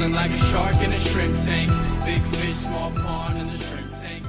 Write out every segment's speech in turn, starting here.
Swimming like a shark in a shrimp tank. Big fish, small pond in the shrimp tank.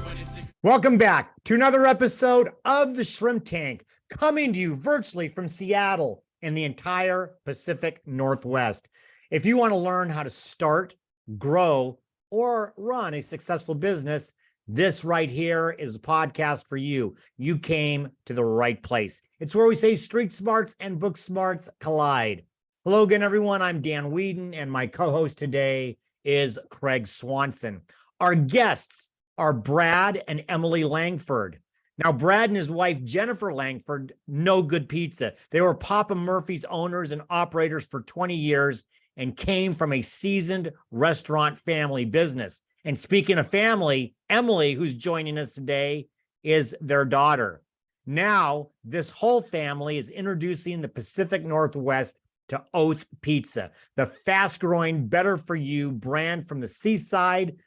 Welcome back to another episode of the Shrimp Tank, coming to you virtually from Seattle and the entire Pacific Northwest. If you want to learn how to start, grow, or run a successful business, this right here is a podcast for you. You came to the right place. It's where we say street smarts and book smarts collide. Hello again, everyone. I'm Dan Whedon, and my co-host today is Craig Swanson. Our guests are Brad and Emily Langford. Now, Brad and his wife, Jennifer Langford, know good pizza. They were Papa Murphy's owners and operators for 20 years and came from a seasoned restaurant family business. And speaking of family, Emily, who's joining us today, is their daughter. Now, this whole family is introducing the Pacific Northwest to Oath Pizza, the fast-growing, better-for-you brand from the seaside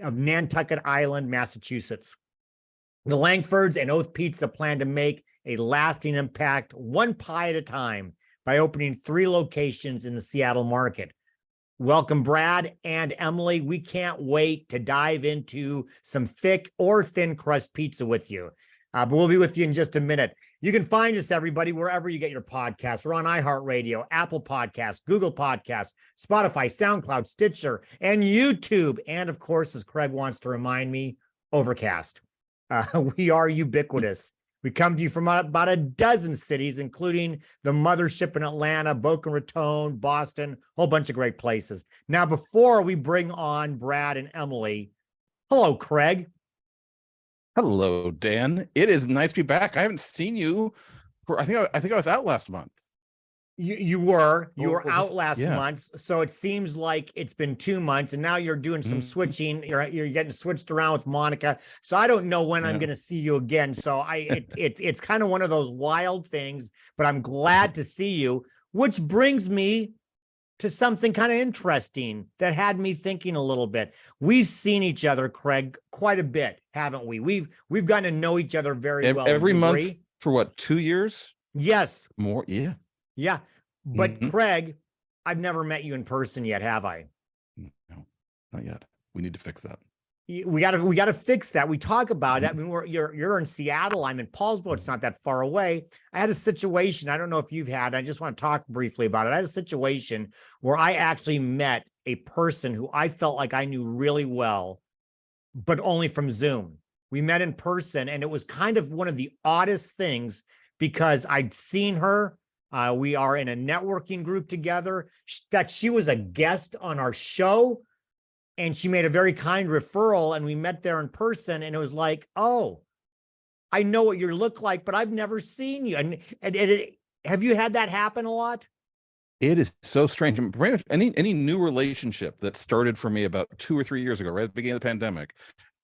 of Nantucket Island, Massachusetts. The Langfords and Oath Pizza plan to make a lasting impact one pie at a time by opening 3 locations in the Seattle market. Welcome, Brad and Emily. We can't wait to dive into some thick or thin crust pizza with you. But we'll be with you in just a minute. You can find us, everybody, wherever you get your podcasts. We're on iHeartRadio, Apple Podcasts, Google Podcasts, Spotify, SoundCloud, Stitcher, and YouTube. And, of course, as Craig wants to remind me, Overcast. We are ubiquitous. We come to you from about a dozen cities, including the mothership in Atlanta, Boca Raton, Boston, a whole bunch of great places. Now, before we bring on Brad and Emily, hello, Craig. Hello, Dan. It is nice to be back. I haven't seen you for I think I was out last month. You were out last month, so it seems like it's been 2 months, and now you're doing some switching. You're getting switched around with Monica, so I don't know when I'm going to see you again. So it's kind of one of those wild things, but I'm glad to see you, which brings me to something kind of interesting that had me thinking a little bit. We've seen each other, Craig, quite a bit, haven't we? We've gotten to know each other very well. Every month for what, 2 years? Yes. More, yeah. Yeah. But Craig, I've never met you in person yet, have I? No, not yet. We need to fix that. We got to fix that. We talk about it. I mean, you're in Seattle. I'm in Paulsbo. It's not that far away. I had a situation. I don't know if you've had. I just want to talk briefly about it. I had a situation where I actually met a person who I felt like I knew really well, but only from Zoom. We met in person, and it was kind of one of the oddest things because I'd seen her. We are in a networking group together. That she was a guest on our show. And she made a very kind referral, and we met there in person, and it was like, oh, I know what you look like, but I've never seen you. And have you had that happen a lot? It is so strange. And pretty much any new relationship that started for me about 2 or 3 years ago, right at the beginning of the pandemic,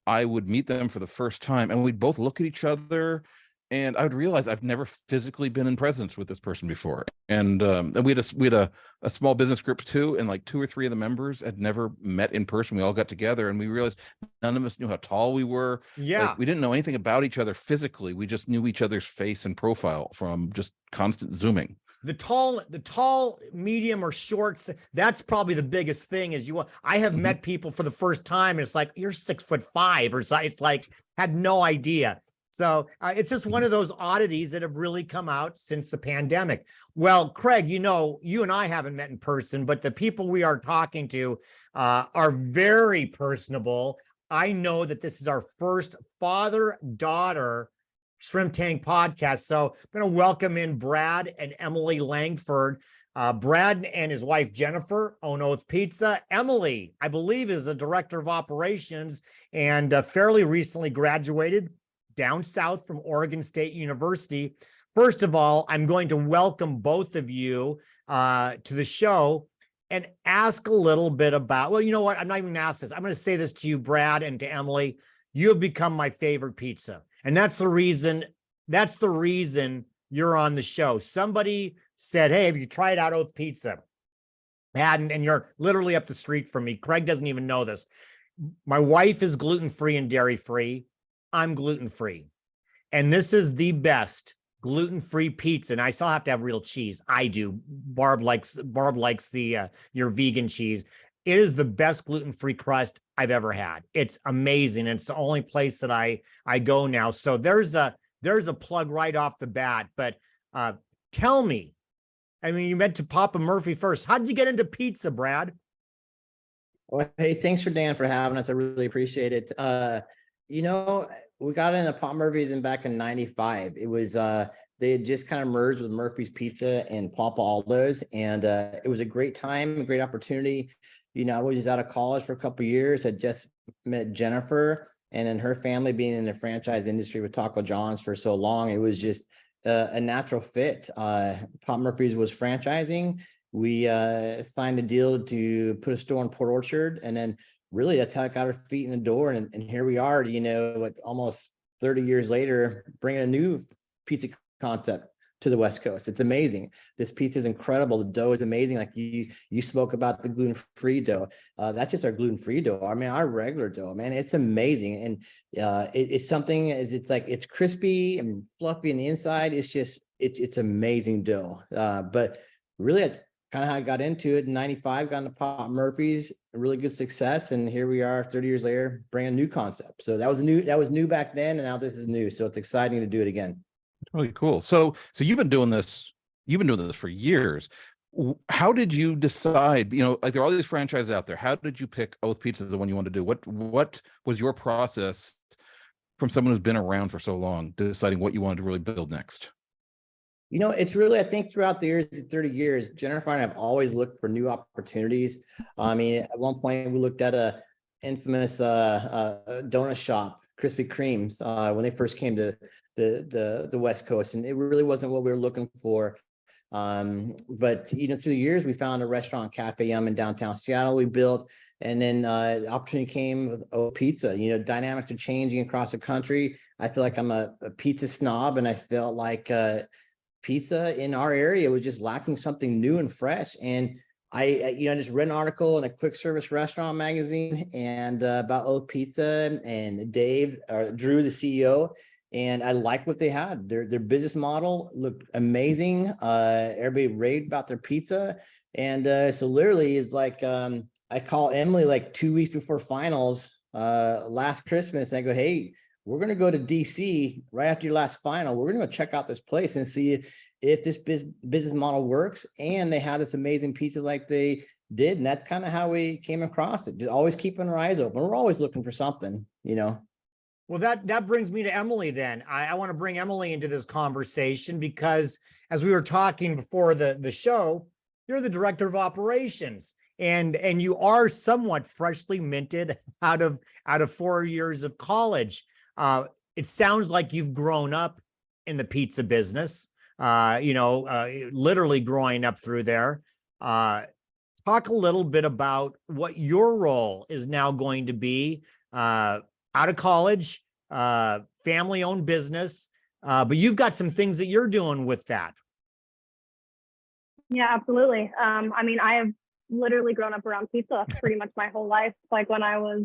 I would meet them for the first time, and we'd both look at each other, and I would realize I've never physically been in presence with this person before. And we had a small business group too, and like 2 or 3 of the members had never met in person. We all got together, and we realized none of us knew how tall we were. Yeah, we didn't know anything about each other physically. We just knew each other's face and profile from just constant Zooming. The tall, medium, or shorts, that's probably the biggest thing. I have met people for the first time, and it's like, you're 6'5" or so. It's like, had no idea. So it's just one of those oddities that have really come out since the pandemic. Well, Craig, you know, you and I haven't met in person, but the people we are talking to are very personable. I know that this is our first father-daughter Shrimp Tank podcast. So I'm going to welcome in Brad and Emily Langford. Brad and his wife, Jennifer, own Oath Pizza. Emily, I believe, is the director of operations and fairly recently graduated down south from Oregon State University. First of all, I'm going to welcome both of you to the show and ask a little bit about, well, you know what? I'm not even going to ask this. I'm going to say this to you, Brad, and to Emily. You have become my favorite pizza. And that's the reason you're on the show. Somebody said, hey, have you tried out Oath Pizza? And you're literally up the street from me. Craig doesn't even know this. My wife is gluten-free and dairy-free. I'm gluten-free. And this is the best gluten-free pizza. And I still have to have real cheese. I do. Barb likes the your vegan cheese. It is the best gluten-free crust I've ever had. It's amazing. It's the only place that I go now. So there's a plug right off the bat. But tell me, I mean, you meant to Papa Murphy first. How did you get into pizza, Brad? Well, hey, thanks for Dan for having us. I really appreciate it. You know, we got into Pop Murphy's back in '95. It was they had just kind of merged with Murphy's Pizza and Papa Aldo's, and it was a great time, a great opportunity. You know, I was just out of college for a couple of years. I just met Jennifer, and then her family being in the franchise industry with Taco John's for so long, it was just a natural fit. Pop Murphy's was franchising. We signed a deal to put a store in Port Orchard, and then really that's how I got our feet in the door. And here we are, you know, like almost 30 years later, bringing a new pizza concept to the West Coast. It's amazing. This pizza is incredible. The dough is amazing. Like you spoke about the gluten-free dough. That's just our gluten-free dough. I mean, our regular dough, man, it's amazing. And it's something, it's like, it's crispy and fluffy on the inside. It's just, it's amazing dough. But really, that's kind of how I got into it in '95, got into Pop Murphy's, a really good success. And here we are 30 years later, bringing a new concept. So that was new back then. And now this is new. So it's exciting to do it again. Really cool. So you've been doing this for years. How did you decide, you know, like there are all these franchises out there. How did you pick Oath Pizza as the one you want to do? What was your process from someone who's been around for so long, deciding what you wanted to really build next? You know, it's really, I think throughout the years, 30 years, Jennifer and I have always looked for new opportunities. I mean, at one point we looked at a infamous donut shop, Krispy Kremes, when they first came to the West Coast, and it really wasn't what we were looking for. But you know, through the years, we found a restaurant, Cafe Yum, in downtown Seattle. We built, and then the opportunity came with O Pizza. You know, dynamics are changing across the country. I feel like I'm a pizza snob, and I felt like pizza in our area was just lacking something new and fresh. And I just read an article in a quick service restaurant magazine and about Oath Pizza, and Drew, the CEO, and I like what they had. Their business model looked amazing. Everybody raved about their pizza. And so literally is like, I call Emily like 2 weeks before finals last Christmas, and I go, hey, we're going to go to DC right after your last final. We're going to go check out this place and see if this business model works. And they have this amazing pizza like they did. And that's kind of how we came across it. Just always keeping our eyes open. We're always looking for something, you know. Well, that brings me to Emily then. I want to bring Emily into this conversation because as we were talking before the show, you're the director of operations. And you are somewhat freshly minted out of 4 years of college. It sounds like you've grown up in the pizza business, literally growing up through there. Talk a little bit about what your role is now going to be out of college, family-owned business, but you've got some things that you're doing with that. Yeah, absolutely. I mean, I have literally grown up around pizza pretty much my whole life. Like when I was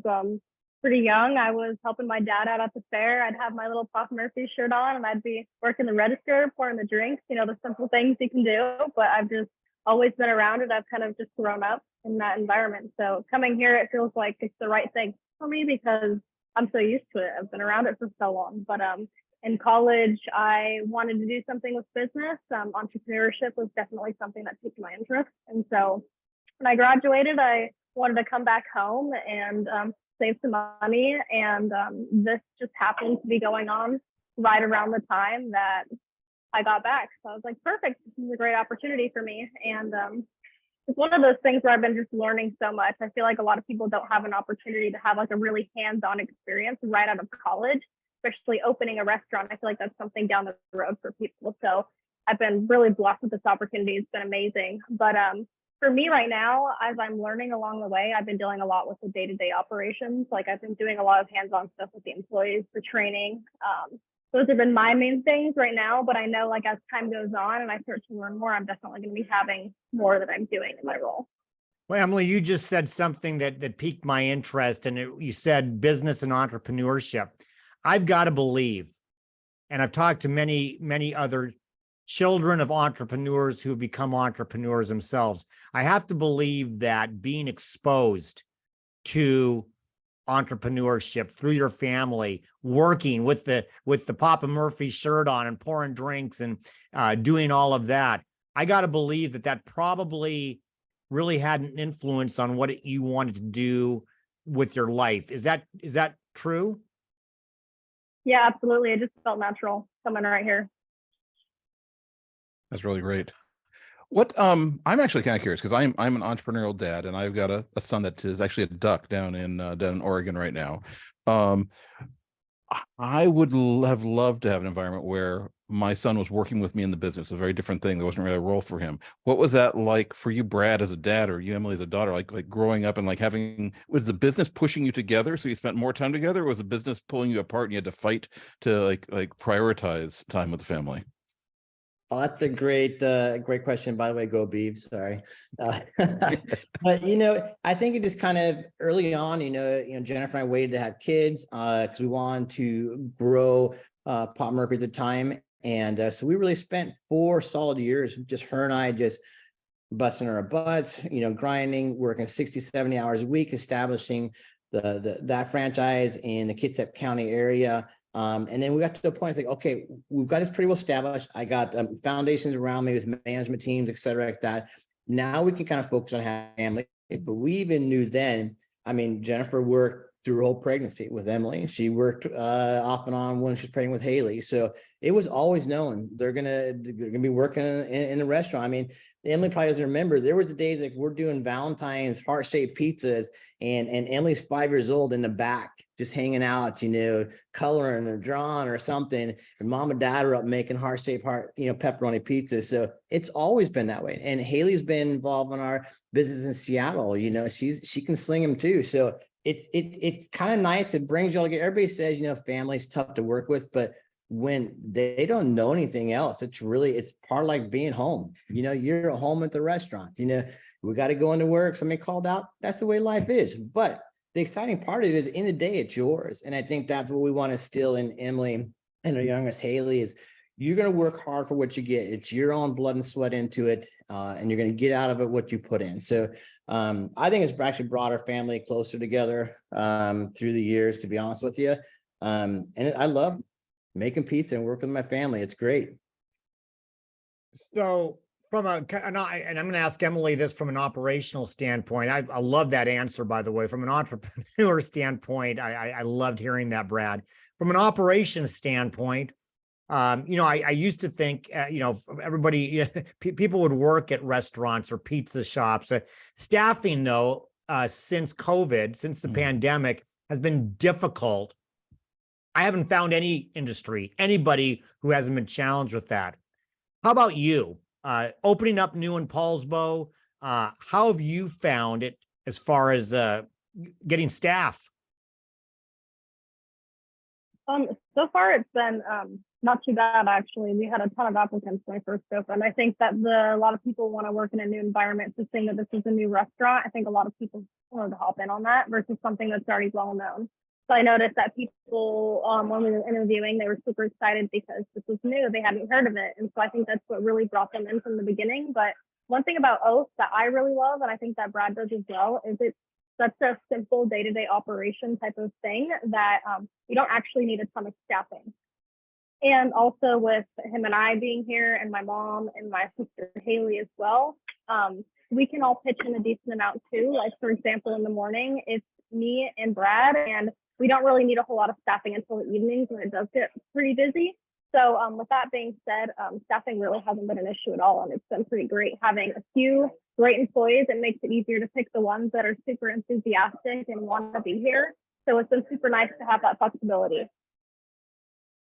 pretty young, I was helping my dad out at the fair. I'd have my little Papa Murphy shirt on, and I'd be working the register, pouring the drinks, you know, the simple things you can do. But I've just always been around it. I've kind of just grown up in that environment. So coming here, it feels like it's the right thing for me because I'm so used to it. I've been around it for so long. But in college, I wanted to do something with business. Entrepreneurship was definitely something that piqued my interest. And so when I graduated, I wanted to come back home and save some money. And this just happened to be going on right around the time that I got back. So I was like, perfect, this is a great opportunity for me. And it's one of those things where I've been just learning so much. I feel like a lot of people don't have an opportunity to have like a really hands-on experience right out of college, especially opening a restaurant. I feel like that's something down the road for people. So I've been really blessed with this opportunity. It's been amazing. But for me right now, as I'm learning along the way, I've been dealing a lot with the day-to-day operations. Like I've been doing a lot of hands-on stuff with the employees for training. Those have been my main things right now, but I know like as time goes on and I start to learn more, I'm definitely going to be having more that I'm doing in my role. Well, Emily, you just said something that piqued my interest, and you said business and entrepreneurship. I've got to believe, and I've talked to many other children of entrepreneurs who have become entrepreneurs themselves. I have to believe that being exposed to entrepreneurship through your family, working with the Papa Murphy shirt on and pouring drinks and doing all of that, I got to believe that that probably really had an influence on what you wanted to do with your life. Is that true? Yeah, absolutely. It just felt natural coming right here. That's really great. What I'm actually kind of curious because I'm an entrepreneurial dad and I've got a son that is actually a duck down in Oregon right now. I would have loved to have an environment where my son was working with me in the business, a very different thing. There wasn't really a role for him. What was that like for you, Brad, as a dad, or you, Emily, as a daughter, like growing up and like having, was the business pushing you together so you spent more time together, or was the business pulling you apart and you had to fight to like prioritize time with the family? Oh, that's a great question. By the way, go Beavs. Sorry. But, I think it just kind of early on, Jennifer and I waited to have kids because we wanted to grow Pop Murphy at the time. And so we really spent 4 solid years, just her and I just busting our butts, grinding, working 60, 70 hours a week, establishing that franchise in the Kitsap County area. And then we got to the point, it's like, okay, we've got this pretty well established. I got foundations around me with management teams, et cetera, like that. Now we can kind of focus on having family. But we even knew then, Jennifer worked through her whole pregnancy with Emily. She worked off and on when she was pregnant with Haley. So it was always known they're gonna be working in the restaurant. Emily probably doesn't remember. There was the days like we're doing Valentine's heart-shaped pizzas, and Emily's 5 years old in the back, just hanging out, coloring or drawing or something. And mom and dad are up making heart-shaped pepperoni pizza. So it's always been that way. And Haley's been involved in our business in Seattle. She can sling them too. So it's kind of nice. It brings you all together. Everybody says, family's tough to work with, but when they don't know anything else, it's part of like being home. You're at home at the restaurant. We got to go into work. Somebody called out. That's the way life is. But the exciting part of it is, in the day, it's yours. And I think that's what we want to instill in Emily and our youngest Haley is, you're going to work hard for what you get. It's your own blood and sweat into it, and you're going to get out of it what you put in. So I think it's actually brought our family closer together through the years, to be honest with you. And I love making pizza and working with my family. It's great. So and I'm going to ask Emily this from an operational standpoint. I love that answer, by the way. From an entrepreneur standpoint, I loved hearing that, Brad. From an operations standpoint, I used to think, everybody, people would work at restaurants or pizza shops. Staffing, though, since COVID, since the pandemic, has been difficult. I haven't found any industry, anybody who hasn't been challenged with that. How about you? Opening up new in Paulsbo, how have you found it as far as getting staff? So far it's been not too bad, actually. We had a ton of applicants when I first opened. I think that a lot of people want to work in a new environment. So saying that this is a new restaurant, I think a lot of people wanted to hop in on that versus something that's already well known. So I noticed that people, when we were interviewing, they were super excited because this was new. They hadn't heard of it. And so I think that's what really brought them in from the beginning. But one thing about Oath that I really love, and I think that Brad does as well, is it's such a simple day-to-day operation type of thing that you don't actually need a ton of staffing. And also with him and I being here, and my mom and my sister Haley as well, we can all pitch in a decent amount too. Like, for example, in the morning, it's me and Brad, and we don't really need a whole lot of staffing until the evenings when it does get pretty busy. So with that being said, staffing really hasn't been an issue at all. And it's been pretty great having a few great employees. It makes it easier to pick the ones that are super enthusiastic and want to be here. So it's been super nice to have that flexibility.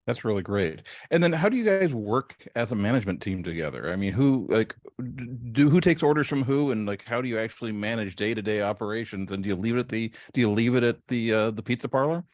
That's really great. And then how do you guys work as a management team together? Who takes orders from who, and like how do you actually manage day-to-day operations? And do you leave it at the pizza parlor?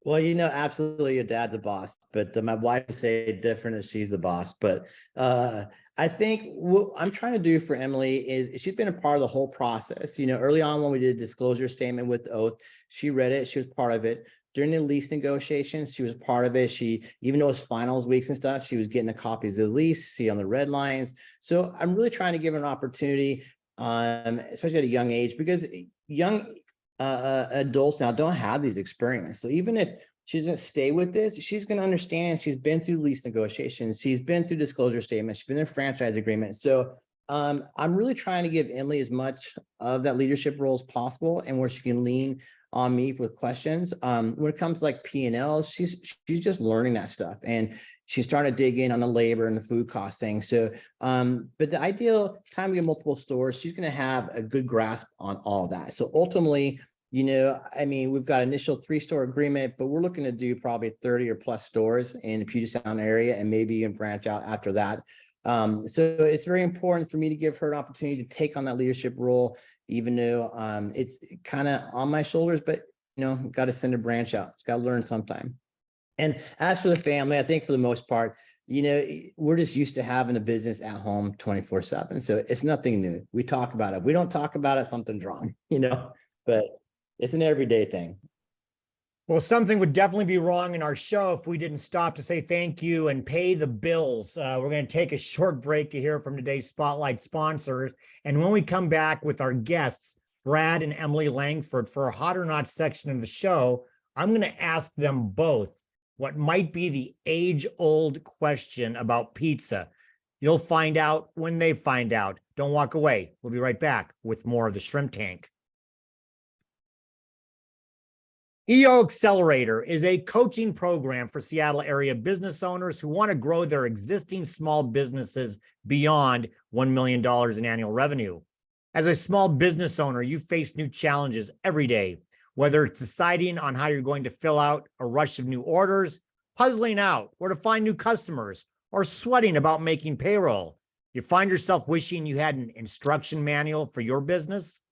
Well, absolutely your dad's a boss, but my wife would say different as she's the boss. But I think what I'm trying to do for Emily is she's been a part of the whole process. Early on when we did a disclosure statement with Oath, she read it, she was part of it. during the lease negotiations. She was part of it. She, even though it was finals weeks and stuff, she was getting the copies of the lease, see on the red lines. So I'm really trying to give her an opportunity, especially at a young age, because young adults now don't have these experiences. So even if she doesn't stay with this, she's going to understand. She's been through lease negotiations. She's been through disclosure statements. She's been in franchise agreements. So I'm really trying to give Emily as much of that leadership role as possible, and where she can lean on me with questions. When it comes to like P&L, she's just learning that stuff, and she's starting to dig in on the labor and the food costing. So, but the ideal time we get multiple stores, she's going to have a good grasp on all of that. So ultimately, you know, I mean, we've got initial 3-store agreement, but we're looking to do probably 30 or plus stores in the Puget Sound area, and maybe even branch out after that. So it's very important for me to give her an opportunity to take on that leadership role, even though it's kind of on my shoulders, but you know, got to send a branch out. It's got to learn sometime. And as for the family, I think for the most part, you know, we're just used to having a business at home 24/7. So it's nothing new. We talk about it. If we don't talk about it, something's wrong, you know, but it's an everyday thing. Well, something would definitely be wrong in our show if we didn't stop to say thank you and pay the bills. We're going to take a short break to hear from today's Spotlight sponsors. And when we come back with our guests, Brad and Emily Langford, for a Hot or Not section of the show, I'm going to ask them both what might be the age-old question about pizza. You'll find out when they find out. Don't walk away. We'll be right back with more of the Shrimp Tank. EO Accelerator is a coaching program for Seattle area business owners who want to grow their existing small businesses beyond $1 million in annual revenue. As a small business owner, you face new challenges every day, whether it's deciding on how you're going to fill out a rush of new orders, puzzling out where to find new customers, or sweating about making payroll. You find yourself wishing you had an instruction manual for your business?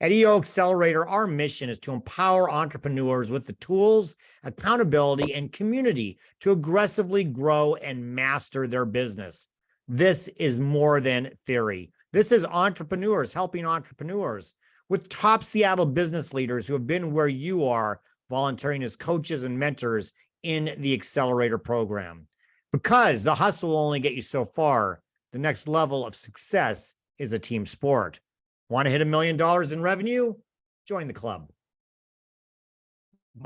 At EO Accelerator, our mission is to empower entrepreneurs with the tools, accountability, and community to aggressively grow and master their business. This is more than theory. This is entrepreneurs helping entrepreneurs, with top Seattle business leaders who have been where you are, volunteering as coaches and mentors in the Accelerator program. Because the hustle will only get you so far, the next level of success is a team sport. Want to hit $1 million in revenue? Join the club.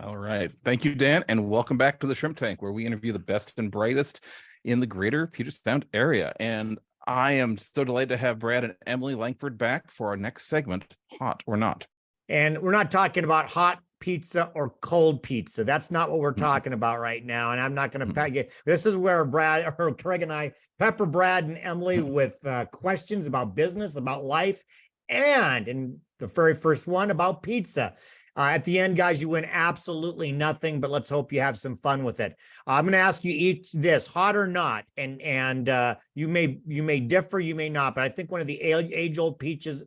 All right. Thank you, Dan. And welcome back to the Shrimp Tank, where we interview the best and brightest in the greater Puget Sound area. And I am so delighted to have Brad and Emily Langford back for our next segment, Hot or Not. And we're not talking about hot pizza or cold pizza. That's not what we're talking about right now. And I'm not going to pack it. This is where Brad or Craig and I pepper Brad and Emily with questions about business, about life, and in the very first one about pizza. At the end, guys, you win absolutely nothing, but let's hope you have some fun with it. I'm going to ask you each this, hot or not, and you may differ, you may not, but I think one of the age-old pizza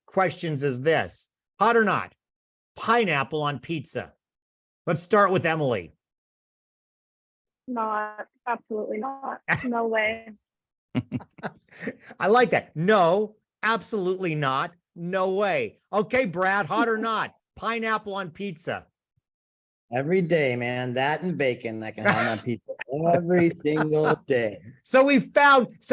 questions is this: hot or not, pineapple on pizza? Let's start with Emily. Not, absolutely not. No way. I like that. No, absolutely not. No way. Okay, Brad, hot or not, pineapple on pizza? Every day, man. That and bacon I can have on pizza every single day. So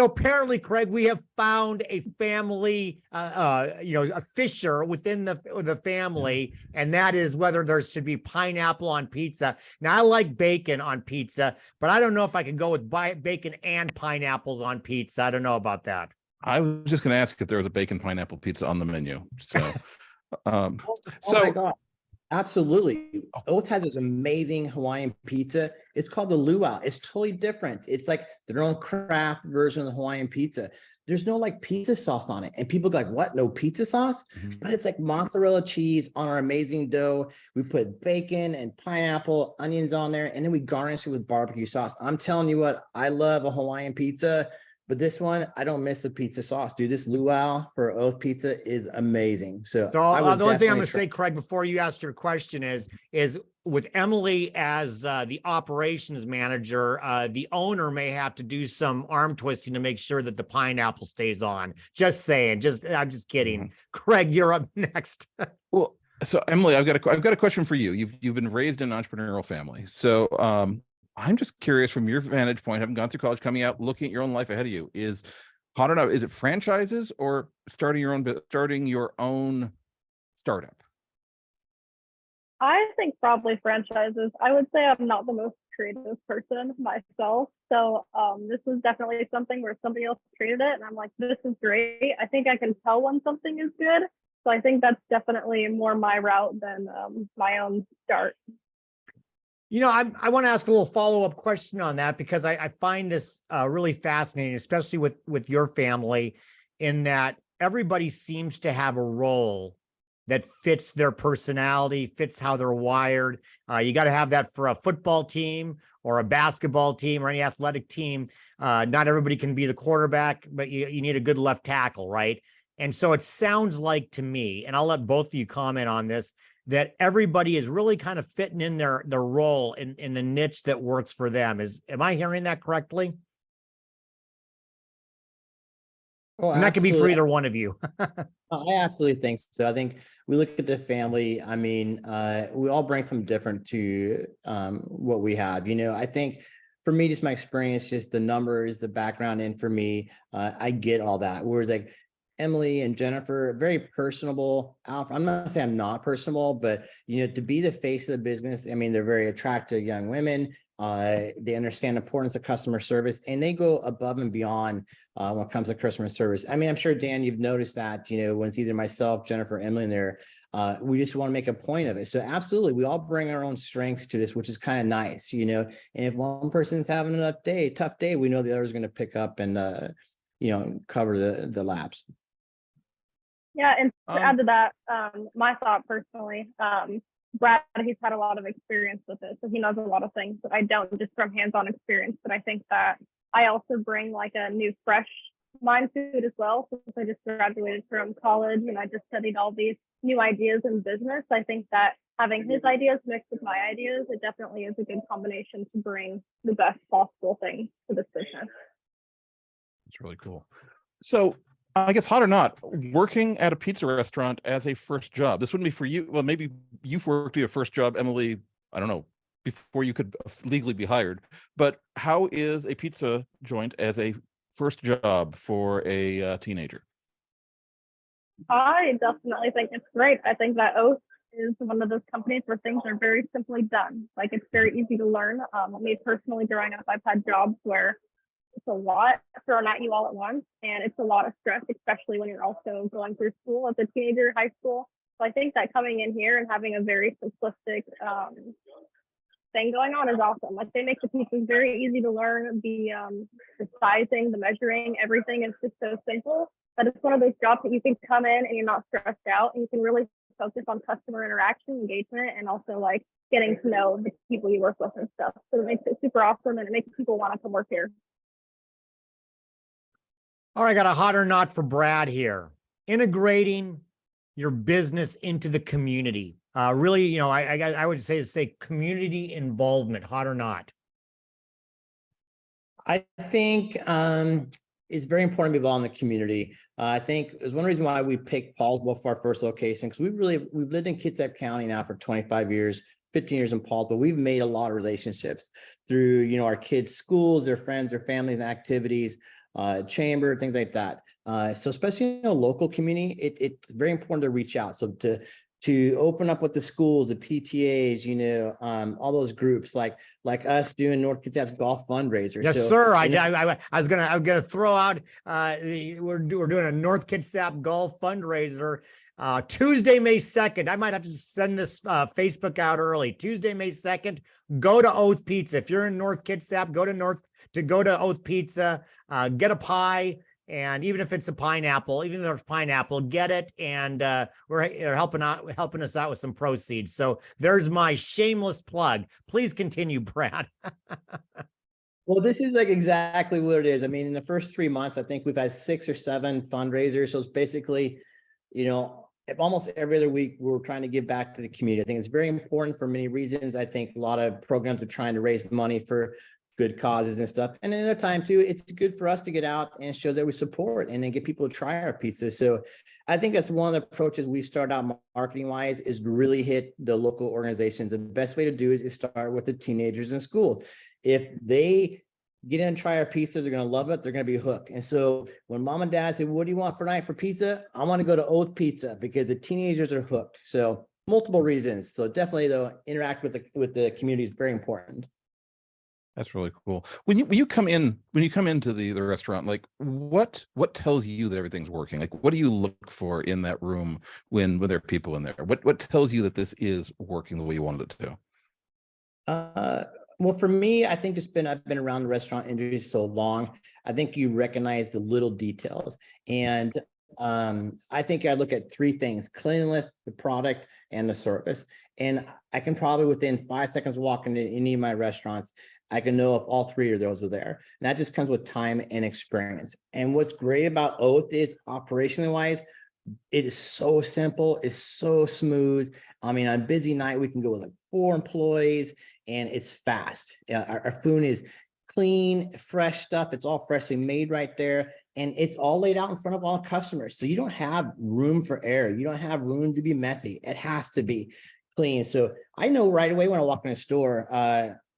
apparently, Craig, we have found a family, a fissure within the family, and that is whether there should be pineapple on pizza. Now, I like bacon on pizza, but I don't know if I could go with bacon and pineapples on pizza. I don't know about that. I was just going to ask if there was a bacon pineapple pizza on the menu. So, Oh my God. Absolutely. Oath has this amazing Hawaiian pizza. It's called the luau. It's totally different. It's like their own craft version of the Hawaiian pizza. There's no like pizza sauce on it. And people go like, what? No pizza sauce? Mm-hmm. But it's like mozzarella cheese on our amazing dough. We put bacon and pineapple, onions on there, and then we garnish it with barbecue sauce. I'm telling you what, I love a Hawaiian pizza. But this one, I don't miss the pizza sauce, dude. This luau for Oath Pizza is amazing. So the only thing I'm going to say, Craig, before you ask your question is with Emily as the operations manager, the owner may have to do some arm twisting to make sure that the pineapple stays on. Just saying. I'm just kidding. Mm-hmm. Craig, you're up next. Well, So Emily, I've got a question for you. You've been raised in an entrepreneurial family. So I'm just curious from your vantage point, having gone through college, coming out, looking at your own life ahead of you, is hot or not, is it franchises or starting your own startup? I think probably franchises. I would say I'm not the most creative person myself. So this is definitely something where somebody else created it and I'm like, this is great. I think I can tell when something is good. So I think that's definitely more my route than my own start. I want to ask a little follow-up question on that because I find this really fascinating, especially with your family, in that everybody seems to have a role that fits their personality, fits how they're wired. You got to have that for a football team or a basketball team or any athletic team. Not everybody can be the quarterback, but you need a good left tackle, right? And so it sounds like to me, and I'll let both of you comment on this, that everybody is really kind of fitting in their role in the niche that works for them. Am I hearing that correctly? Oh, And that could be for absolutely. either one of you. I absolutely think so. I think we look at the family. I mean, we all bring something different to what we have. I think for me, just my experience, just the numbers, the background, and for me, I get all that. Whereas like Emily and Jennifer, very personable. Alpha, I'm not saying I'm not personable, but to be the face of the business, I mean, they're very attractive young women. They understand the importance of customer service and they go above and beyond when it comes to customer service. I mean, I'm sure, Dan, you've noticed that, when it's either myself, Jennifer, Emily in there, we just want to make a point of it. So absolutely, we all bring our own strengths to this, which is kind of nice, and if one person's having a tough day, we know the other is going to pick up and, cover the laps. Yeah, and to add to that, my thought personally, Brad, he's had a lot of experience with it, so he knows a lot of things that I don't, just from hands-on experience. But I think that I also bring like a new, fresh mind to it as well. Since I just graduated from college and I just studied all these new ideas in business, I think that having his ideas mixed with my ideas, it definitely is a good combination to bring the best possible thing to this business. It's really cool. So I guess hot or not, working at a pizza restaurant as a first job. This wouldn't be for you. Well, maybe you've worked your first job, Emily, I don't know, before you could legally be hired. But how is a pizza joint as a first job for a teenager? I definitely think it's great. I think that Oath is one of those companies where things are very simply done. Like, it's very easy to learn. Me personally, growing up, I've had jobs where it's a lot thrown at you all at once, and it's a lot of stress, especially when you're also going through school as a teenager, high school. So I think that coming in here and having a very simplistic thing going on is awesome. Like, they make the pieces very easy to learn. The sizing, the measuring, everything is just so simple that it's one of those jobs that you can come in and you're not stressed out, and you can really focus on customer interaction, engagement, and also like getting to know the people you work with and stuff. So it makes it super awesome, and it makes people want to come work here. All right, I got a hot or not for Brad here. Integrating your business into the community. Really, I would say community involvement, hot or not? I think it's very important to be involved in the community. I think there's one reason why we picked Paulsville for our first location, because we've lived in Kitsap County now for 25 years, 15 years in Paulsville. We've made a lot of relationships through, our kids' schools, their friends, their families, and activities, chamber, things like that. So especially in a local community, it's very important to reach out. So to open up with the schools, the PTAs, all those groups like us doing North Kitsap's golf fundraiser. Yes, so, sir. I was gonna throw out we're doing a North Kitsap golf fundraiser Tuesday, May 2nd. I might have to send this Facebook out early. Tuesday, May 2nd. Go to Oath Pizza. If you're in North Kitsap, go to Oath Pizza. Get a pie. And even if it's a pineapple, even if it's pineapple, get it. And they're helping us out with some proceeds. So there's my shameless plug. Please continue, Brad. Well, this is like exactly what it is. I mean, in the first 3 months, I think we've had 6 or 7 fundraisers. So it's basically, almost every other week, we're trying to give back to the community. I think it's very important for many reasons. I think a lot of programs are trying to raise money for good causes and stuff. And another time too, it's good for us to get out and show that we support and then get people to try our pizza. So I think that's one of the approaches we start out marketing wise is really hit the local organizations. The best way to do is start with the teenagers in school. If they get in and try our pizza, they're going to love it. They're going to be hooked. And so when mom and dad say, what do you want for night for pizza? I want to go to Oath Pizza because the teenagers are hooked. So multiple reasons. So definitely though, interact with the community is very important. That's really cool. When you come into the restaurant, like what tells you that everything's working? Like what do you look for in that room when there are people in there? What tells you that this is working the way you wanted it to? Well, for me, I think I've been around the restaurant industry so long. I think you recognize the little details. And I think I look at three things: cleanliness, the product, and the service. And I can probably within 5 seconds of walking into any of my restaurants, I can know if all three of those are there. And that just comes with time and experience. And what's great about Oath is operationally wise, it is so simple, it's so smooth. I mean, on a busy night, we can go with like 4 employees and it's fast. Our food is clean, fresh stuff. It's all freshly made right there. And it's all laid out in front of all customers. So you don't have room for error. You don't have room to be messy. It has to be clean. So I know right away when I walk in a store,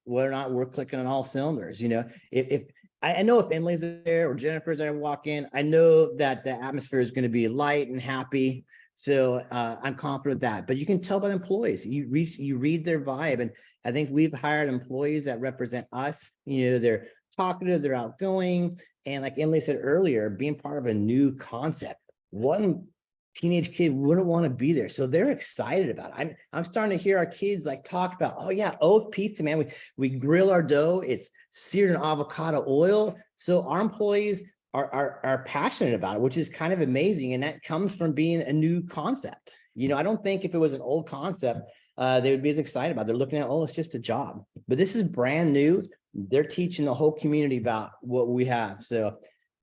whether or not we're clicking on all cylinders. You know, if I know if Emily's there or Jennifer's there, I walk in, I know that the atmosphere is going to be light and happy. So I'm confident with that. But you can tell by the employees, you read their vibe. And I think we've hired employees that represent us. You know, they're talkative, they're outgoing. And like Emily said earlier, being part of a new concept. One teenage kid wouldn't want to be there. So they're excited about it. I'm starting to hear our kids like talk about, oh yeah, Oath Pizza, man. We grill our dough. It's seared in avocado oil. So our employees are passionate about it, which is kind of amazing. And that comes from being a new concept. You know, I don't think if it was an old concept, they would be as excited about it. They're looking at, oh, it's just a job. But this is brand new. They're teaching the whole community about what we have. So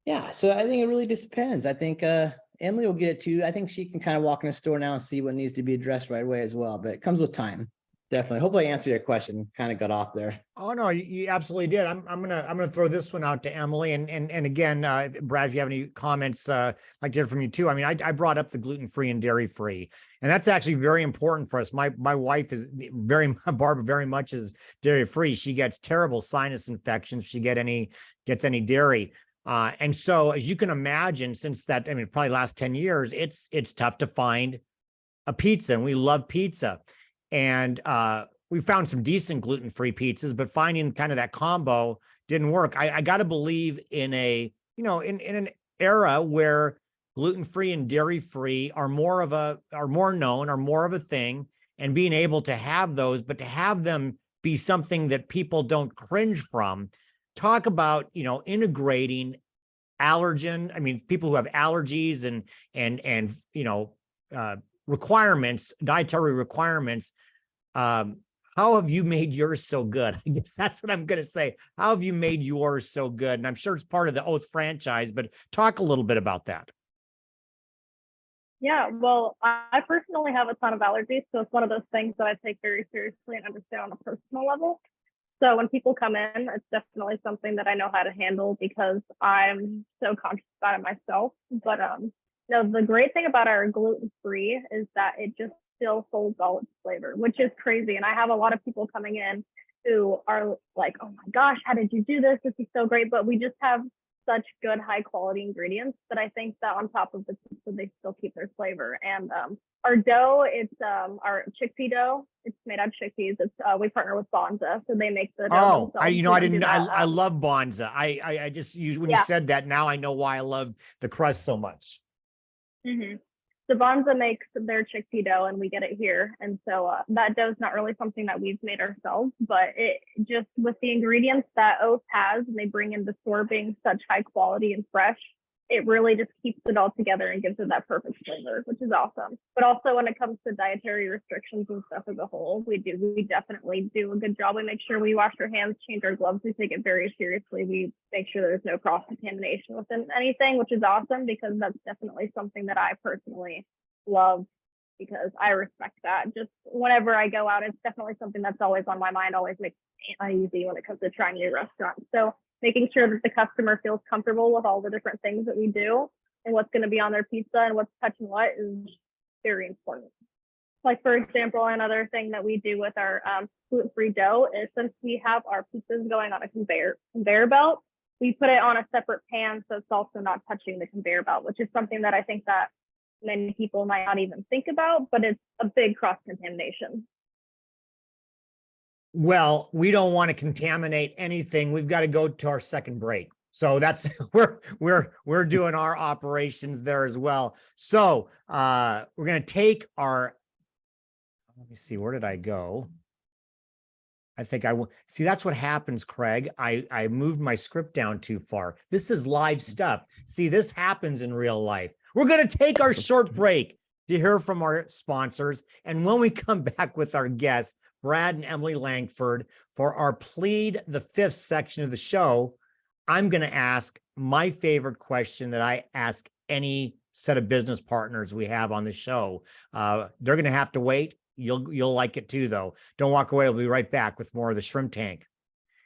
yeah, so I think it really just depends. I think Emily will get it too. I think she can kind of walk in the store now and see what needs to be addressed right away as well. But it comes with time. Definitely. Hopefully I answered your question. Kind of got off there. Oh no, you absolutely did. I'm gonna throw this one out to Emily, and again, Brad, if you have any comments, I'd like to hear from you too. I mean, I brought up the gluten-free and dairy-free, and that's actually very important for us. My wife is Barbara very much is dairy-free. She gets terrible sinus infections if she gets any dairy. And so as you can imagine, since that, I mean, probably last 10 years, it's tough to find a pizza, and we love pizza. And we found some decent gluten-free pizzas, but finding kind of that combo didn't work. I got to believe in in an era where gluten-free and dairy-free are more known, are more of a thing, and being able to have those, but to have them be something that people don't cringe from. Talk about, integrating allergen. I mean, people who have allergies and requirements, dietary requirements. How have you made yours so good? I guess that's what I'm going to say. How have you made yours so good? And I'm sure it's part of the Oath franchise, but talk a little bit about that. Yeah, well, I personally have a ton of allergies, so it's one of those things that I take very seriously and understand on a personal level. So when people come in, it's definitely something that I know how to handle because I'm so conscious about it myself. But the great thing about our gluten-free is that it just still holds all its flavor, which is crazy. And I have a lot of people coming in who are like, oh my gosh, how did you do this? This is so great. But we just have such good high quality ingredients that I think that on top of the pizza, they still keep their flavor. And our dough, it's our chickpea dough. It's made out of chickpeas. It's we partner with Bonza, so they make the dough themselves. I love Bonza. I just when you said that, now I know why I love the crust so much. Mm-hmm. So Bonza makes their chickpea dough and we get it here. And so that dough is not really something that we've made ourselves, but it just with the ingredients that Oath has, and they bring in the store being such high quality and fresh, it really just keeps it all together and gives it that perfect flavor, which is awesome. But also when it comes to dietary restrictions and stuff as a whole, we definitely do a good job. We make sure we wash our hands, change our gloves. We take it very seriously. We make sure there's no cross-contamination within anything, which is awesome because that's definitely something that I personally love because I respect that. Just whenever I go out, it's definitely something that's always on my mind, always makes me uneasy when it comes to trying new restaurants. So making sure that the customer feels comfortable with all the different things that we do and what's going to be on their pizza and what's touching what is very important. Like, for example, another thing that we do with our gluten-free dough is, since we have our pizzas going on a conveyor belt, we put it on a separate pan so it's also not touching the conveyor belt, which is something that I think that many people might not even think about, but it's a big cross-contamination. Well, we don't want to contaminate anything. We've got to go to our second break. So that's we're doing our operations there as well. So we're going to take our, let me see, where did I go? I think see, that's what happens, Craig. I moved my script down too far. This is live stuff. See, this happens in real life. We're going to take our short break to hear from our sponsors. And when we come back with our guests, Brad and Emily Langford, for our Plead the Fifth section of the show, I'm going to ask my favorite question that I ask any set of business partners we have on the show. They're going to have to wait. You'll like it too, though. Don't walk away. We'll be right back with more of the Shrimp Tank.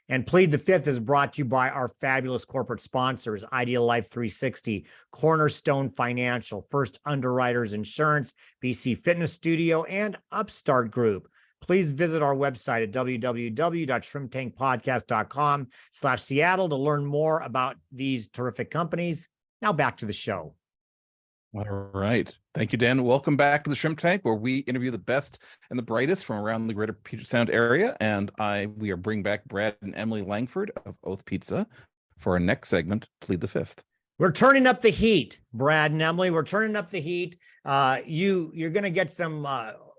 And Plead the Fifth is brought to you by our fabulous corporate sponsors, Ideal Life 360, Cornerstone Financial, First Underwriters Insurance, BC Fitness Studio, and Upstart Group. Please visit our website at www.shrimptankpodcast.com/Seattle to learn more about these terrific companies. Now back to the show. All right. Thank you, Dan. Welcome back to the Shrimp Tank, where we interview the best and the brightest from around the greater Puget Sound area. And we are bringing back Brad and Emily Langford of Oath Pizza for our next segment, Plead the Fifth. We're turning up the heat, Brad and Emily. We're turning up the heat. You're going to get some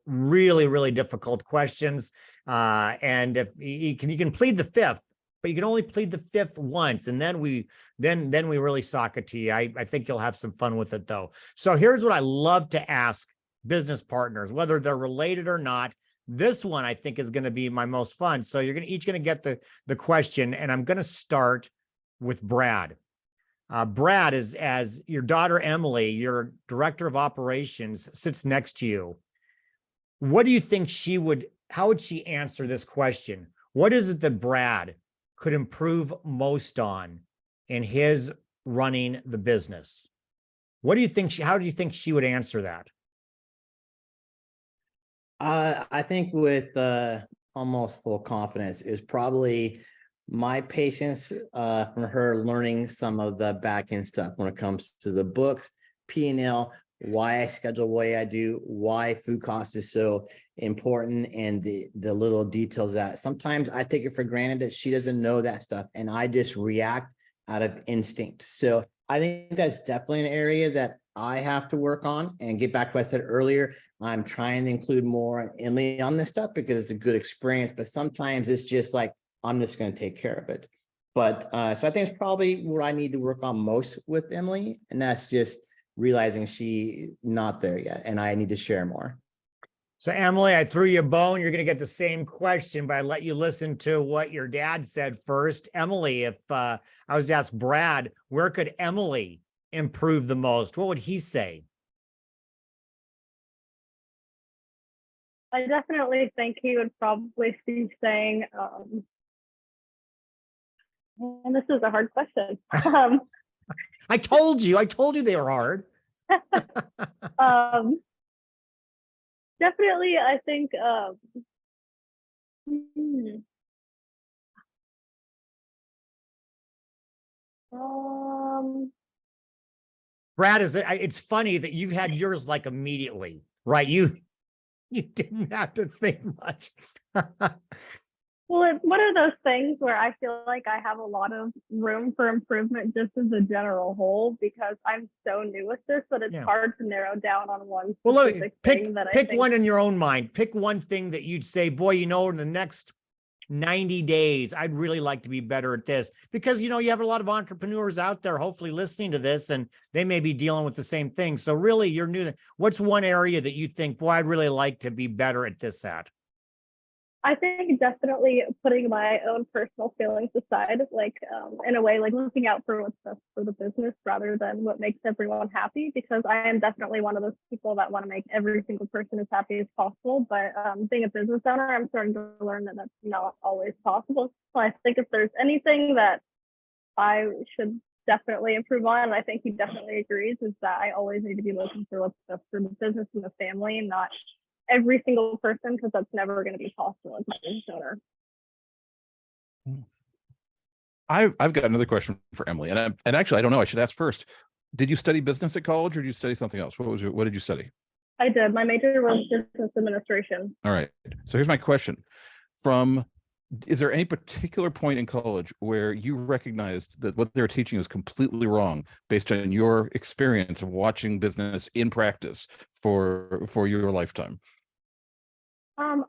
really, really difficult questions. And if you can plead the fifth, but you can only plead the fifth once, and then we really sock it to you. I think you'll have some fun with it, though. So here's what I love to ask business partners, whether they're related or not. This one I think is going to be my most fun. So you're each going to get the question, and I'm going to start with Brad. Brad, is as your daughter Emily, your director of operations, sits next to you. What do you think how would she answer this question? What is it that Brad could improve most on in his running the business? What do you think how do you think she would answer that? I think with almost full confidence is probably my patience from her learning some of the back end stuff when it comes to the books, P&L, why I schedule the way I do, why food cost is so important, and the little details that sometimes I take it for granted that she doesn't know that stuff, and I just react out of instinct. So I think that's definitely an area that I have to work on and get back to what I said earlier. I'm trying to include more Emily on this stuff because it's a good experience, but sometimes it's just like, I'm just going to take care of it. But so I think it's probably what I need to work on most with Emily, and that's just realizing she's not there yet, and I need to share more. So Emily, I threw you a bone. You're going to get the same question, but I let you listen to what your dad said first. Emily, if I was to ask Brad, where could Emily improve the most? What would he say? I definitely think he would probably be saying, and this is a hard question. I told you they were hard. Definitely, I think, Brad, it's funny that you had yours like immediately, right? You didn't have to think much. well, it's one of those things where I feel like I have a lot of room for improvement just as a general whole, because I'm so new with this that it's hard to narrow down on one specific thing that I think. Pick one in your own mind. Pick one thing that you'd say, boy, in the next 90 days, I'd really like to be better at this, because, you have a lot of entrepreneurs out there, hopefully listening to this, and they may be dealing with the same thing. So really, you're new. What's one area that you think, boy, I'd really like to be better at this at? I think definitely putting my own personal feelings aside, like in a way, like looking out for what's best for the business rather than what makes everyone happy, because I am definitely one of those people that want to make every single person as happy as possible. But being a business owner, I'm starting to learn that that's not always possible. So I think if there's anything that I should definitely improve on, and I think he definitely agrees, is that I always need to be looking for what's best for the business and the family, and not every single person, because that's never going to be possible as a business owner. I've got another question for Emily, and actually I don't know. I should ask first. Did you study business at college, or did you study something else? What did you study? I did. My major was business administration. All right. So here's my question: is there any particular point in college where you recognized that what they were teaching was completely wrong based on your experience of watching business in practice for your lifetime?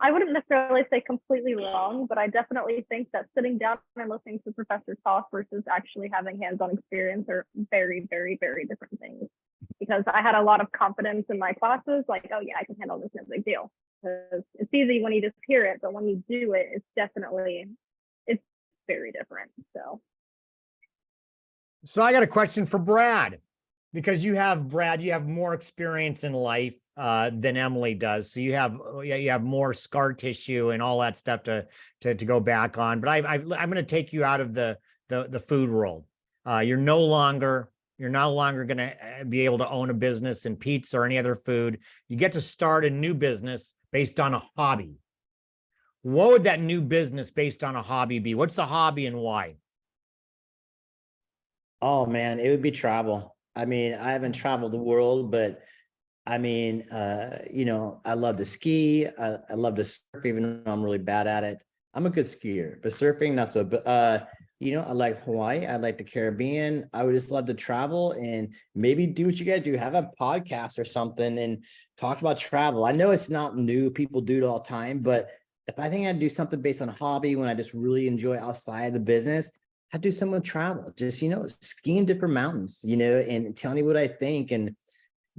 I wouldn't necessarily say completely wrong, but I definitely think that sitting down and listening to professors talk versus actually having hands-on experience are very, very, very different things. Because I had a lot of confidence in my classes, like, oh yeah, I can handle this, no big deal. Because it's easy when you just hear it, but when you do it, it's very different. So I got a question for Brad, because you have more experience in life than Emily does. So you have more scar tissue and all that stuff to go back on. But I'm going to take you out of the food world. You're no longer going to be able to own a business in pizza or any other food. You get to start a new business based on a hobby. What would that new business based on a hobby be? What's the hobby and why? Oh man, it would be travel. I mean, I haven't traveled the world, but I mean, I love to ski. I love to surf, even though I'm really bad at it. I'm a good skier, but surfing, not so. But I like Hawaii. I like the Caribbean. I would just love to travel and maybe do what you guys do, have a podcast or something and talk about travel. I know it's not new. People do it all the time, but if I think I'd do something based on a hobby when I just really enjoy outside the business, I'd do some with travel, just, skiing different mountains, and telling you what I think and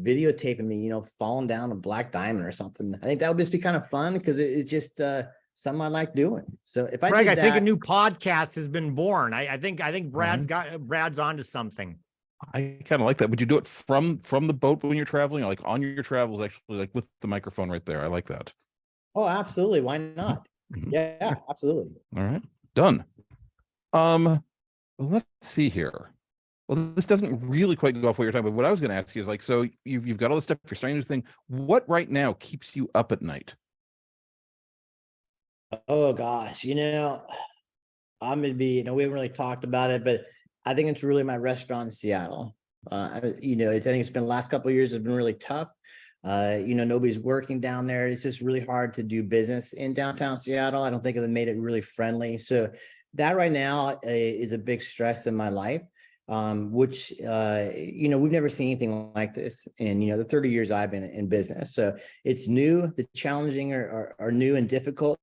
videotaping me, falling down a black diamond or something. I think that would just be kind of fun because it's just something I like doing. So if I Greg, did I think a that, new podcast has been born. I think Brad's Mm-hmm. Brad's onto something. I kind of like that. Would you do it from the boat when you're traveling, like on your travels, actually, like with the microphone right there? I like that. oh, absolutely. Why not? Mhm. Yeah, absolutely. All right, done. Well, let's see here. Well, this doesn't really quite go off what you're talking about. What I was going to ask you is like, so you've got all this stuff. You're starting to think. What right now keeps you up at night? Oh gosh, I'm gonna be, we haven't really talked about it, but I think it's really my restaurant in Seattle. I think it's been the last couple of years has been really tough. Nobody's working down there. It's just really hard to do business in downtown Seattle. I don't think they've made it really friendly. So that right now is a big stress in my life, which, we've never seen anything like this in, the 30 years I've been in business. So it's new, the challenging are new and difficult.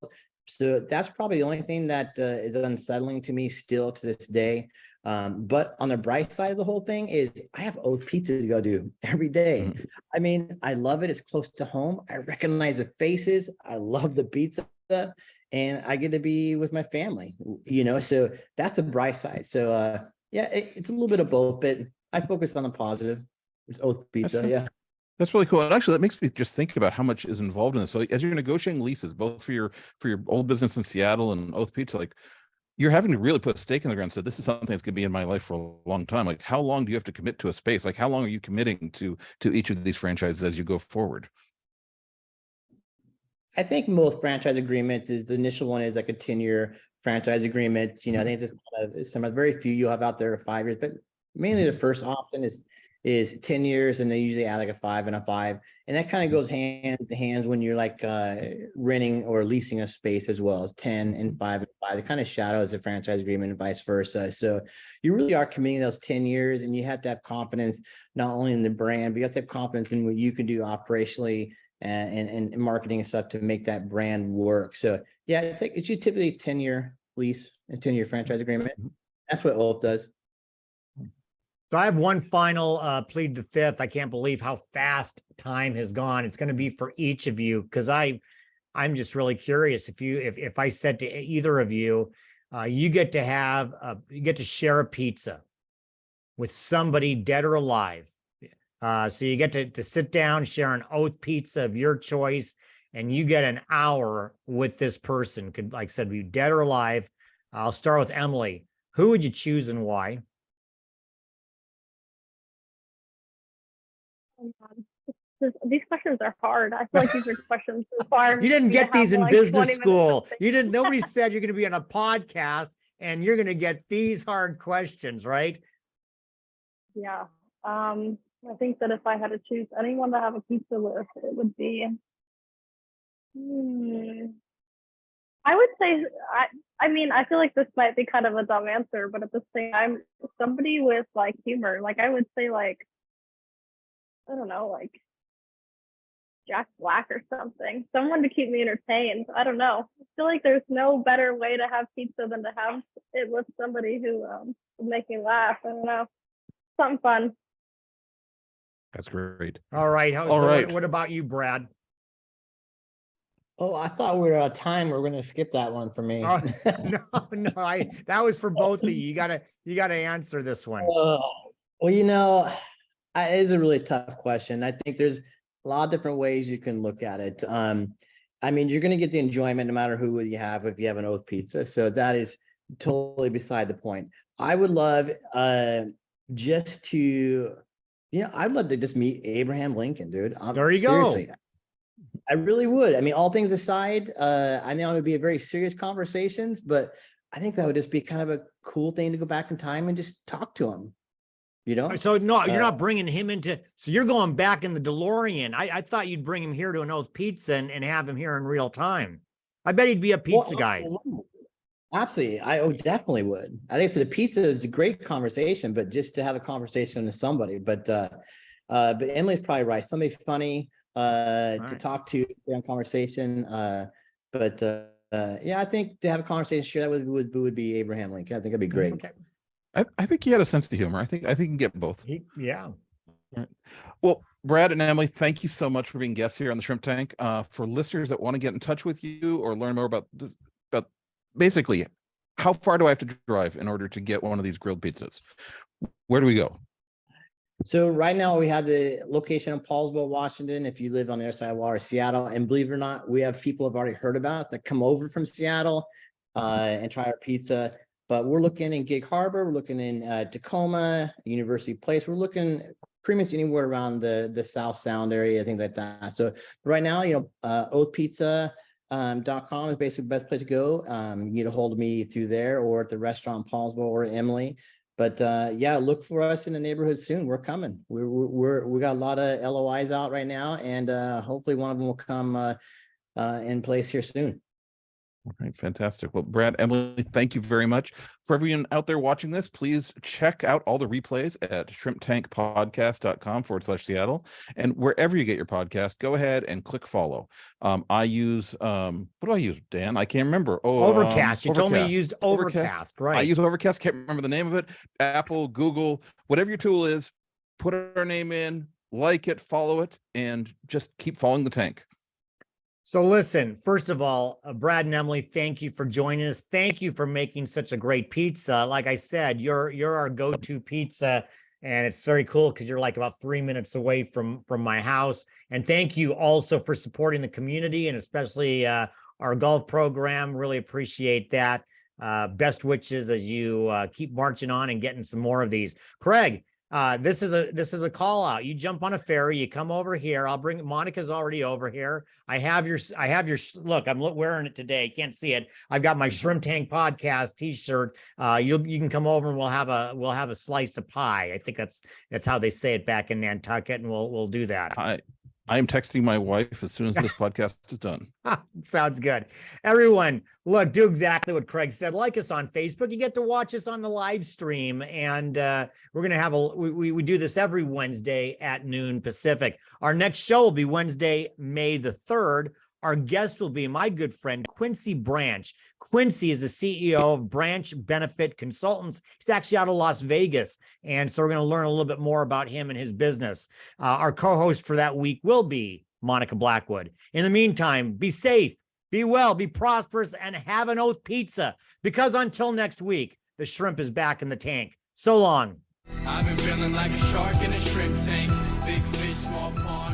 So that's probably the only thing that is unsettling to me still to this day. But on the bright side of the whole thing is I have Oath Pizza to go do every day. Mhm. I mean, I love it. It's close to home. I recognize the faces. I love the pizza, and I get to be with my family, so that's the bright side. So it's a little bit of both, but I focus on the positive. It's Oath Pizza. Yeah. That's really cool. And actually, that makes me just think about how much is involved in this. So as you're negotiating leases, both for your old business in Seattle and Oath Pizza, like you're having to really put a stake in the ground. So this is something that's going to be in my life for a long time. Like how long do you have to commit to a space? Like how long are you committing to each of these franchises as you go forward? I think most franchise agreements is the initial one is like a 10-year franchise agreement. I think it's kind of some of very few you'll have out there are 5 years, but mainly the first option is 10 years, and they usually add like a 5 and a 5. And that kind of goes hand to hand when you're like renting or leasing a space as well as 10 and 5 and 5. It kind of shadows the franchise agreement and vice versa. So you really are committing those 10 years, and you have to have confidence not only in the brand, but you have to have confidence in what you can do operationally and marketing and stuff to make that brand work. So yeah, it's typically a 10-year lease and 10-year franchise agreement. That's what Oath does. So I have one final plead the fifth. I can't believe how fast time has gone. It's going to be for each of you because I'm just really curious. If I said to either of you, you get to share a pizza with somebody dead or alive. So you get to sit down, share an Oath Pizza of your choice, and you get an hour with this person. Could, like I said, be dead or alive. I'll start with Emily. Who would you choose and why? These questions are hard. I feel like these are questions so far. You didn't get these in like business 20 minutes school. to think. You didn't, nobody said you're going to be on a podcast and you're going to get these hard questions, right? Yeah. I think that if I had to choose anyone to have a pizza with, it would be. I would say I mean, I feel like this might be kind of a dumb answer, but at the same time, somebody with like humor. Like I would say like, I don't know, like Jack Black or something. Someone to keep me entertained. I don't know. I feel like there's no better way to have pizza than to have it with somebody who would make me laugh. I don't know. Something fun. That's great. All right. All So right. what about you, Brad? Oh, I thought we were out of time. We're going to skip that one for me. Oh, no, that was for both of you. You gotta answer this one. Well, it is a really tough question. I think there's a lot of different ways you can look at it. I mean, you're going to get the enjoyment no matter who you have if you have an oath pizza. So that is totally beside the point. I would love just to, I'd love to just meet Abraham Lincoln, dude. There you seriously, go. I really would. I mean, all things aside, I know it would be a very serious conversations, but I think that would just be kind of a cool thing to go back in time and just talk to him. So no, you're not bringing him into. So you're going back in the DeLorean. I thought you'd bring him here to an Oath Pizza and have him here in real time. I bet he'd be a pizza guy. Absolutely, I definitely would. I think so. The pizza is a great conversation, but just to have a conversation with somebody. But Emily's probably right. Somebody funny to talk to on conversation. Yeah, I think to have a conversation, sure, that would be Abraham Lincoln. I think it'd be great. Okay. I think he had a sense of humor. I think you can get both. Yeah. Right. Well, Brad and Emily, thank you so much for being guests here on the Shrimp Tank. For listeners that want to get in touch with you or learn more about basically how far do I have to drive in order to get one of these grilled pizzas? Where do we go? So right now we have the location in Paulsville, Washington. If you live on the other side of water, Seattle, and believe it or not, we have people have already heard about us that come over from Seattle and try our pizza. But we're looking in Gig Harbor, we're looking in Tacoma, University Place. We're looking pretty much anywhere around the South Sound area, things like that. So right now, oathpizza.com is basically the best place to go. You can get a hold of me through there or at the restaurant in Paulsville or Emily. But yeah, look for us in the neighborhood soon. We're coming. We got a lot of LOIs out right now, and hopefully one of them will come in place here soon. All right, fantastic. Well, Brad, Emily, thank you very much. For everyone out there watching this, please check out all the replays at shrimptankpodcast.com/Seattle. And wherever you get your podcast, go ahead and click follow. I use, what do I use, Dan? I can't remember. Overcast. You told me you used Overcast, right? I use Overcast. Can't remember the name of it. Apple, Google, whatever your tool is, put our name in, like it, follow it, and just keep following the tank. So listen, first of all, Brad and Emily, thank you for joining us. Thank you for making such a great pizza. Like I said, you're our go-to pizza, and it's very cool because you're like about 3 minutes away from my house. And thank you also for supporting the community and especially our golf program. Really appreciate that. Best wishes as you keep marching on and getting some more of these. Craig, this is a call out. You jump on a ferry, you come over here. I'll bring Monica's already over here. I have your look, I'm wearing it today. You can't see it. I've got my Shrimp Tank podcast t-shirt. You can come over and we'll have a slice of pie. I think that's how they say it back in Nantucket, and we'll do that. I am texting my wife as soon as this podcast is done. Sounds good. Everyone, look, do exactly what Craig said. Like us on Facebook. You get to watch us on the live stream. And we're going to have we do this every Wednesday at noon Pacific. Our next show will be Wednesday, May the 3rd. Our guest will be my good friend, Quincy Branch. Quincy is the CEO of Branch Benefit Consultants. He's actually out of Las Vegas. And so we're going to learn a little bit more about him and his business. Our co-host for that week will be Monica Blackwood. In the meantime, be safe, be well, be prosperous, and have an Oath Pizza. Because until next week, the shrimp is back in the tank. So long. I've been feeling like a shark in a shrimp tank. Big fish, small pond.